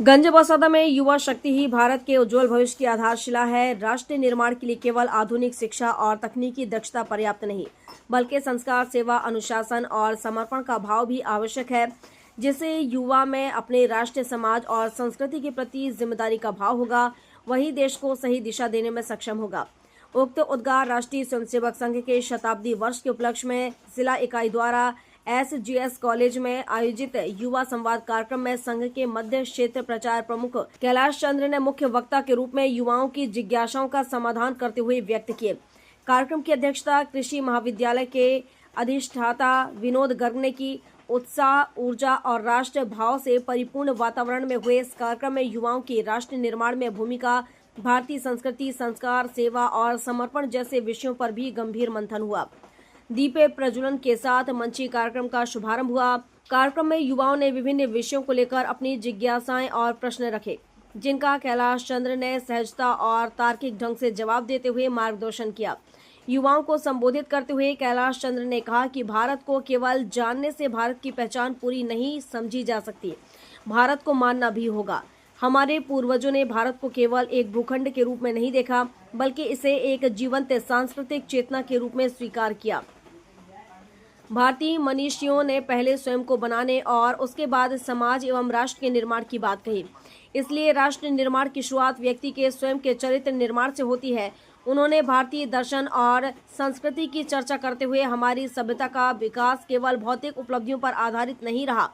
गंजबसौदा में युवा शक्ति ही भारत के उज्जवल भविष्य की आधारशिला है। राष्ट्र निर्माण के लिए केवल आधुनिक शिक्षा और तकनीकी दक्षता पर्याप्त नहीं, बल्कि संस्कार, सेवा, अनुशासन और समर्पण का भाव भी आवश्यक है। जिससे युवा में अपने राष्ट्र, समाज और संस्कृति के प्रति जिम्मेदारी का भाव होगा, वही देश को सही दिशा देने में सक्षम होगा। उक्त उद्गार राष्ट्रीय स्वयंसेवक संघ के शताब्दी वर्ष के उपलक्ष्य में जिला इकाई द्वारा SGS कॉलेज में आयोजित युवा संवाद कार्यक्रम में संघ के मध्य क्षेत्र प्रचार प्रमुख कैलाश चंद्र ने मुख्य वक्ता के रूप में युवाओं की जिज्ञासाओं का समाधान करते हुए व्यक्त किए। कार्यक्रम की अध्यक्षता कृषि महाविद्यालय के अधिष्ठाता विनोद गर्ग ने की। उत्साह, ऊर्जा और राष्ट्र भाव से परिपूर्ण वातावरण में हुए इस कार्यक्रम में युवाओं की राष्ट्र निर्माण में भूमिका, भारतीय संस्कृति, संस्कार, सेवा और समर्पण जैसे विषयों पर भी गंभीर मंथन हुआ। दीपे प्रज्वलन के साथ मंची कार्यक्रम का शुभारंभ हुआ। कार्यक्रम में युवाओं ने विभिन्न विषयों को लेकर अपनी जिज्ञासाएं और प्रश्न रखे, जिनका कैलाश चंद्र ने सहजता और तार्किक ढंग से जवाब देते हुए मार्गदर्शन किया। युवाओं को संबोधित करते हुए कैलाश चंद्र ने कहा कि भारत को केवल जानने से भारत की पहचान पूरी नहीं समझी जा सकती, भारत को मानना भी होगा। हमारे पूर्वजों ने भारत को केवल एक भूखंड के रूप में नहीं देखा, बल्कि इसे एक जीवंत सांस्कृतिक चेतना के रूप में स्वीकार किया। भारतीय मनीषियों ने पहले स्वयं को बनाने और उसके बाद समाज एवं राष्ट्र के निर्माण की बात कही। इसलिए राष्ट्र निर्माण की शुरुआत व्यक्ति के स्वयं के चरित्र निर्माण से होती है। उन्होंने भारतीय दर्शन और संस्कृति की चर्चा करते हुए हमारी सभ्यता का विकास केवल भौतिक उपलब्धियों पर आधारित नहीं रहा।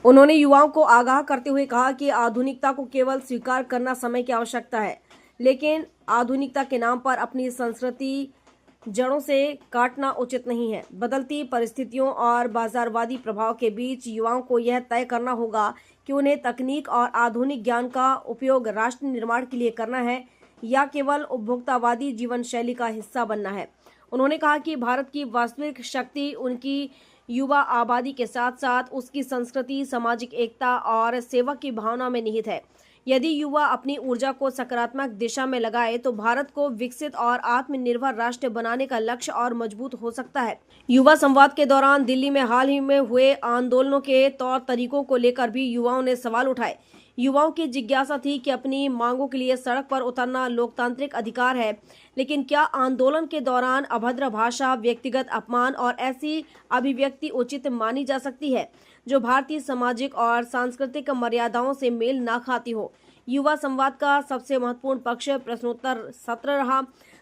उन्होंने युवाओं को आगाह करते हुए कहा कि आधुनिकता को केवल स्वीकार करना समय की आवश्यकता है, लेकिन आधुनिकता के नाम पर अपनी संस्कृति जड़ों से काटना उचित नहीं है। बदलती परिस्थितियों और बाजारवादी प्रभाव के बीच युवाओं को यह तय करना होगा कि उन्हें तकनीक और आधुनिक ज्ञान का उपयोग राष्ट्र निर्माण के लिए करना है या केवल उपभोक्तावादी जीवन शैली का हिस्सा बनना है। उन्होंने कहा कि भारत की वास्तविक शक्ति उनकी युवा आबादी के साथ साथ उसकी संस्कृति, सामाजिक एकता और सेवा की भावना में निहित है। यदि युवा अपनी ऊर्जा को सकारात्मक दिशा में लगाए तो भारत को विकसित और आत्मनिर्भर राष्ट्र बनाने का लक्ष्य और मजबूत हो सकता है। युवा संवाद के दौरान दिल्ली में हाल ही में हुए आंदोलनों के तौर तरीकों को लेकर भी युवाओं ने सवाल उठाए। युवाओं की जिज्ञासा थी कि अपनी मांगों के लिए सड़क पर उतरना लोकतांत्रिक अधिकार है, लेकिन क्या आंदोलन के दौरान अभद्र भाषा, व्यक्तिगत अपमान और ऐसी अभिव्यक्ति उचित मानी जा सकती है जो भारतीय सामाजिक और सांस्कृतिक मर्यादाओं से मेल न खाती हो। युवा संवाद का सबसे महत्वपूर्ण पक्ष प्रश्नोत्तर सत्र रहा।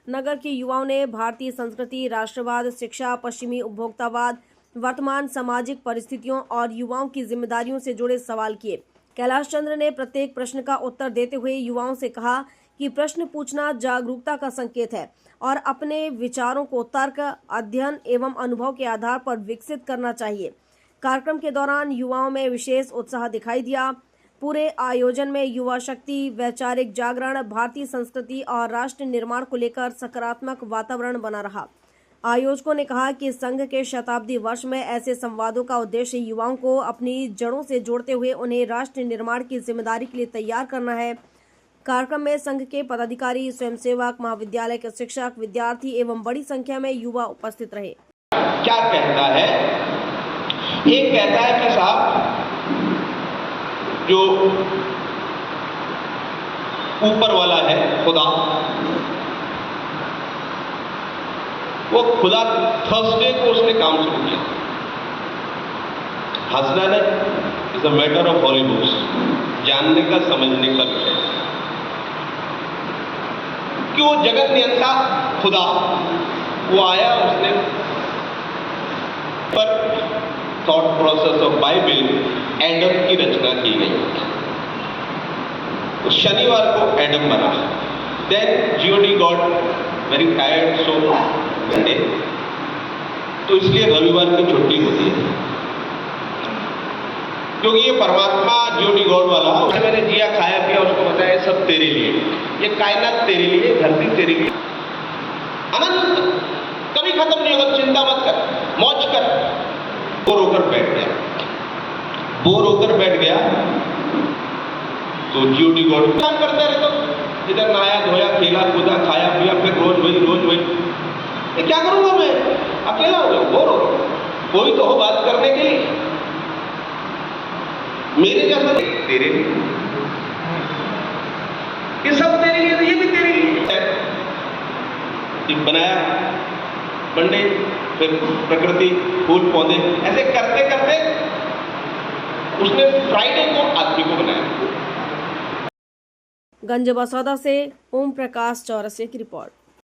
नगर के युवाओं ने भारतीय संस्कृति, राष्ट्रवाद, शिक्षा, पश्चिमी उपभोक्तावाद, वर्तमान सामाजिक परिस्थितियों और युवाओं की जिम्मेदारियों से जुड़े सवाल किए। कैलाश चंद्र ने प्रत्येक प्रश्न का उत्तर देते हुए युवाओं से कहा कि प्रश्न पूछना जागरूकता का संकेत है और अपने विचारों को तर्क, अध्ययन एवं अनुभव के आधार पर विकसित करना चाहिए। कार्यक्रम के दौरान युवाओं में विशेष उत्साह दिखाई दिया। पूरे आयोजन में युवा शक्ति, वैचारिक जागरण, भारतीय संस्कृति और राष्ट्र निर्माण को लेकर सकारात्मक वातावरण बना रहा। आयोजकों ने कहा कि संघ के शताब्दी वर्ष में ऐसे संवादों का उद्देश्य युवाओं को अपनी जड़ों से जोड़ते हुए उन्हें राष्ट्र निर्माण की जिम्मेदारी के लिए तैयार करना है। कार्यक्रम में संघ के पदाधिकारी, स्वयंसेवक, महाविद्यालय के शिक्षक, विद्यार्थी एवं बड़ी संख्या में युवा उपस्थित रहे। क्या कहता है? एक कहता है कि साहब जो ऊपर वाला है खुदा, वो खुदा थर्सडे को उसने काम शुरू किया। हंसना नहीं, is a matter of holy books, जानने का, समझने का विषय कि वो जगत नियंता खुदा वो आया, उसने पर thought process of Bible Adam की रचना की गई। तो शनिवार को एडम बना। Then GOD got very tired, so Monday, तो इसलिए रविवार की छुट्टी होती है, क्योंकि ये परमात्मा जीओडी गॉड वाला मैंने जिया, खाया, पिया, उसको बताया सब तेरे लिए, ये कायनात तेरे लिए, धरती तेरे लिए, अनंत, कभी खत्म नहीं होगा, चिंता मत कर, मौज कर। बोर होकर बैठ गया तो जीओडी गॉड काम करते रहे, तो इधर नहाया धोया, खेला कूदा, खाया पिया, फिर रोज वही। ये क्या करूंगा मैं, अकेला हो गया, बोर हो रहा हूं, कोई तो हो बात करने के लिए। मेरे जैसा तेरे लिए, ये सब तेरे लिए, तो ये भी तेरे लिए। एक बनाया पंडित, फिर प्रकृति, फूल पौधे, ऐसे करते करते उसने फ्राइडे को आदमी को बनाया। गंज बसौदा से ओम प्रकाश चौरसिया की रिपोर्ट।